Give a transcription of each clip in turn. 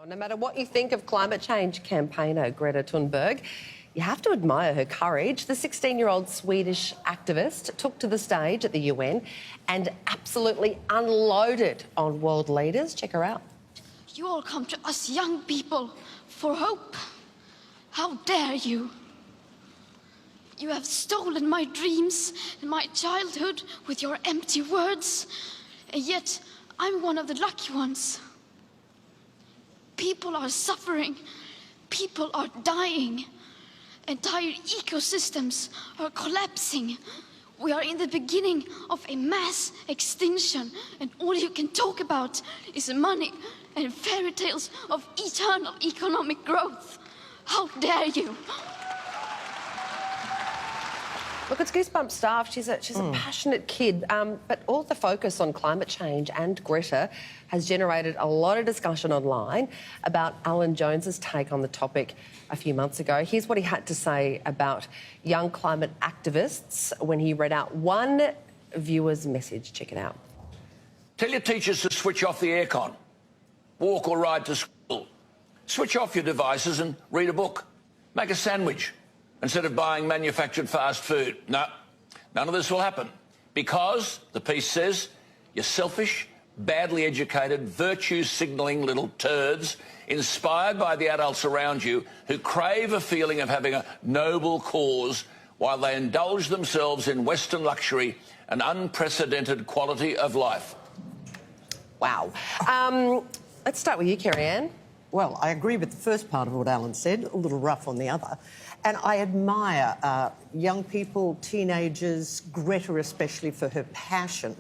No matter what you think of climate change campaigner Greta Thunberg, you have to admire her courage. The 16-year-old Swedish activist took to the stage at the UN and absolutely unloaded on world leaders. Check her out. You all come to us young people for hope. How dare you? You have stolen my dreams and my childhood with your empty words, and yet I'm one of the lucky ones. People are suffering, people are dying, entire ecosystems are collapsing. We are in the beginning of a mass extinction, and all you can talk about is money and fairy tales of eternal economic growth. How dare you? Look, it's Goosebumps staff. She's a passionate kid, but all the focus on climate change and Greta has generated a lot of discussion online about Alan Jones's take on the topic a few months ago. Here's what he had to say about young climate activists when he read out one viewer's message. Check it out. Tell your teachers to switch off the aircon. Walk or ride to school. Switch off your devices and read a book. Make a sandwich instead of buying manufactured fast food. No, none of this will happen because, the piece says, you're selfish, badly educated, virtue-signalling little turds inspired by the adults around you who crave a feeling of having a noble cause while they indulge themselves in Western luxury and unprecedented quality of life. Wow. Let's start with you, Kerry-Ann. Well, I agree with the first part of what Alan said, a little rough on the other. And I admire young people, teenagers, Greta especially, for her passion.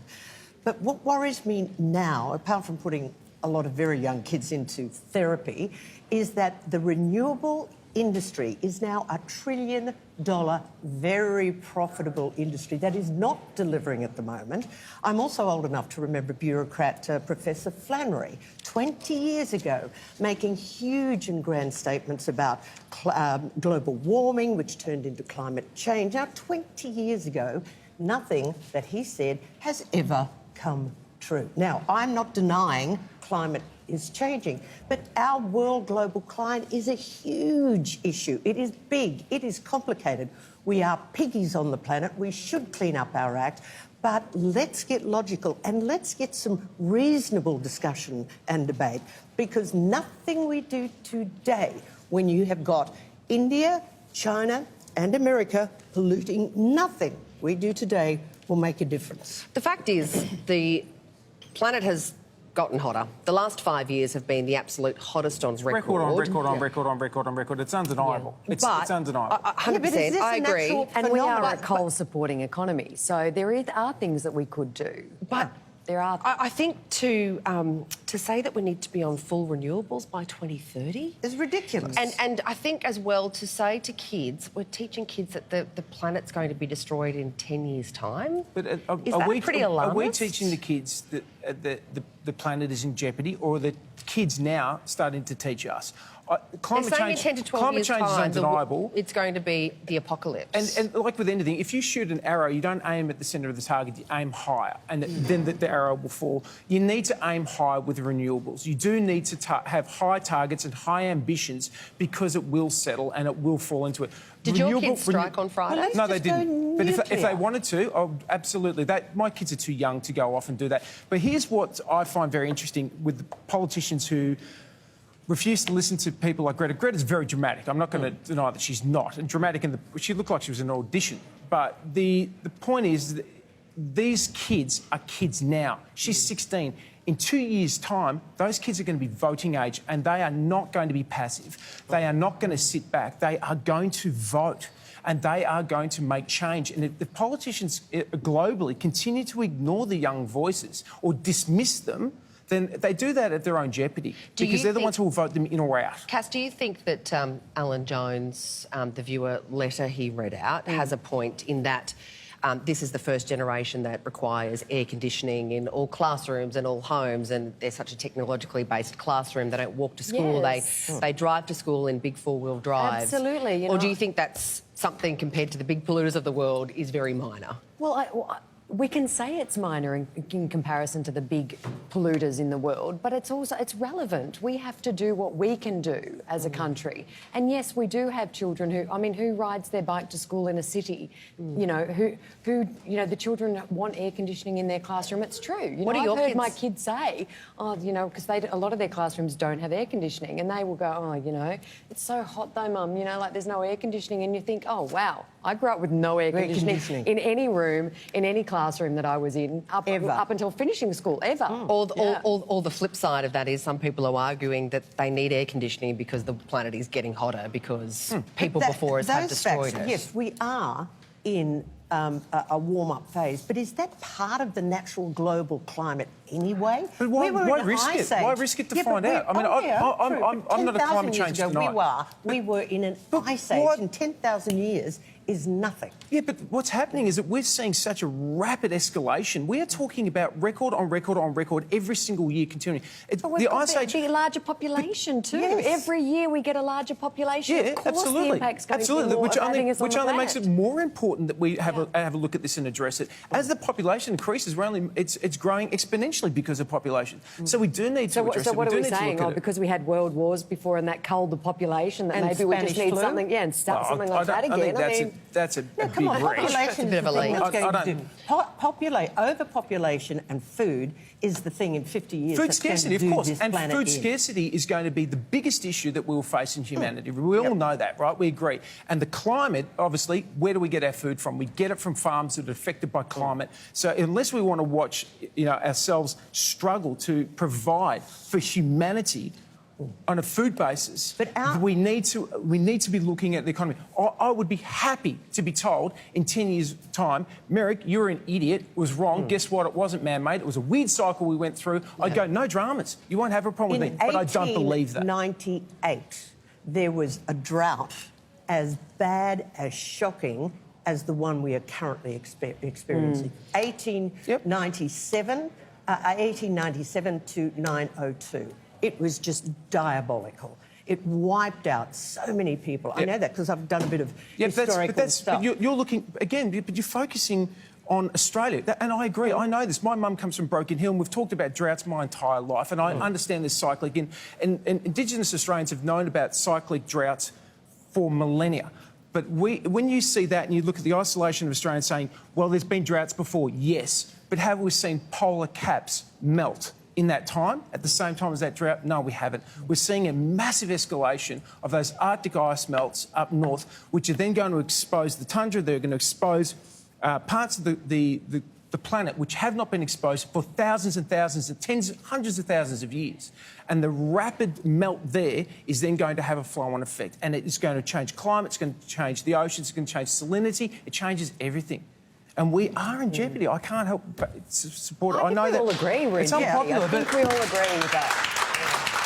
But what worries me now, apart from putting a lot of very young kids into therapy, is that the renewable industry is now $1 trillion, very profitable industry that is not delivering at the moment. I'm also old enough to remember bureaucrat Professor Flannery 20 years ago making huge and grand statements about global warming, which turned into climate change. Now, 20 years ago, nothing that he said has ever come true. Now, I'm not denying climate is changing, but our world global climate is a huge issue. It is big, it is complicated. We are piggies on the planet. We should clean up our act, but let's get logical and let's get some reasonable discussion and debate, because nothing we do today, when you have got India, China and America polluting, nothing we do today will make a difference. The fact is, the planet has gotten hotter. The last 5 years have been the absolute hottest on record. Record on record. It's undeniable. Yeah. It's undeniable. 100%, I agree. And we are a coal-supporting economy, so there are things that we could do. But there are. I think to say that we need to be on full renewables by 2030 is ridiculous. And I think as well to say to kids, we're teaching kids that the planet's going to be destroyed in 10 years' time. But is that pretty alarmist? Are we teaching the kids that the planet is in jeopardy, or are the kids now starting to teach us? Climate change, in 10 to 12 climate years' change time, is undeniable. It's going to be the apocalypse. And like with anything, if you shoot an arrow, you don't aim at the centre of the target, you aim higher, and then the arrow will fall. You need to aim high with renewables. You do need to have high targets and high ambitions, because it will settle and it will fall into it. Did your kids strike on Friday? Well, no, they didn't. But if they wanted to, oh, absolutely. My kids are too young to go off and do that. But here's what I find very interesting with the politicians who refuse to listen to people like Greta. Greta's very dramatic. I'm not going to deny that she's not. And dramatic, she looked like she was in an audition. But the point is that these kids are kids now. She's 16. In 2 years' time, those kids are going to be voting age, and they are not going to be passive. They are not going to sit back. They are going to vote, and they are going to make change. And if the politicians globally continue to ignore the young voices or dismiss them, then they do that at their own jeopardy, because they're the ones who will vote them in or out. Cass, do you think that Alan Jones, the viewer letter he read out, has a point in that this is the first generation that requires air conditioning in all classrooms and all homes, and they're such a technologically based classroom, they don't walk to school, they drive to school in big four-wheel drives? Absolutely. Or do you think that's something compared to the big polluters of the world is very minor? Well, we can say it's minor in comparison to the big polluters in the world, but it's relevant. We have to do what we can do as a country. And yes, we do have children who rides their bike to school in a city? You know, the children want air conditioning in their classroom. It's true. I've heard my kids say, because a lot of their classrooms don't have air conditioning, and they will go, it's so hot though, Mum, like there's no air conditioning, and you think, oh, wow, I grew up with no air conditioning in any room, in any classroom that I was in, up until finishing school, ever. Or the flip side of that is some people are arguing that they need air conditioning because the planet is getting hotter because people before us have destroyed it. Yes, we are in a warm-up phase, but is that part of the natural global climate anyway? But why risk it? Why risk it to find out? I'm not a climate change denier. We were in an ice age, and 10,000 years is nothing. Yeah, but what's happening is that we're seeing such a rapid escalation. We're talking about record on record on record every single year continuing. The ice age... a larger population too. Yes. Every year we get a larger population. Yeah, of course absolutely. The impact's going to be more, which only makes it more important that we have a look at this and address it. As the population increases, it's growing exponentially because of population. So we do need to address it. So what are we saying? Because we had world wars before and that culled the population, that maybe we just need something, and start something like that again. That's a big come on, reach. population That's a bit of a leap. Overpopulation and food is the thing in 50 years. Food scarcity, of course, and food scarcity is going to be the biggest issue that we'll face in humanity. We all know that, right? We agree. And the climate, obviously, where do we get our food from? We get it from farms that are affected by climate. So unless we want to watch, ourselves struggle to provide for humanity on a food basis, we need to be looking at the economy. I would be happy to be told in 10 years' time, Merrick, you're an idiot, it was wrong. Guess what? It wasn't man-made. It was a weird cycle we went through. I'd go, no dramas. You won't have a problem with me. But I don't believe that. In 1898, there was a drought as bad, as shocking as the one we are currently experiencing. 1897 to 902. It was just diabolical. It wiped out so many people. I know that because I've done a bit of historical stuff. But you're looking, again, but you're focusing on Australia. And I agree, I know this. My mum comes from Broken Hill, and we've talked about droughts my entire life, and I understand this cyclic. And Indigenous Australians have known about cyclic droughts for millennia. But when you see that and you look at the isolation of Australians saying, well, there's been droughts before, yes, but have we seen polar caps melt in that time, at the same time as that drought? No, we haven't. We're seeing a massive escalation of those Arctic ice melts up north, which are then going to expose the tundra. They're going to expose parts of the planet which have not been exposed for thousands and thousands and hundreds of thousands of years. And the rapid melt there is then going to have a flow-on effect. And it's going to change climate, it's going to change the oceans, it's going to change salinity, it changes everything. And we are in jeopardy. I can't help but support it. I know that we all agree we're in jeopardy. I think we all agree with that.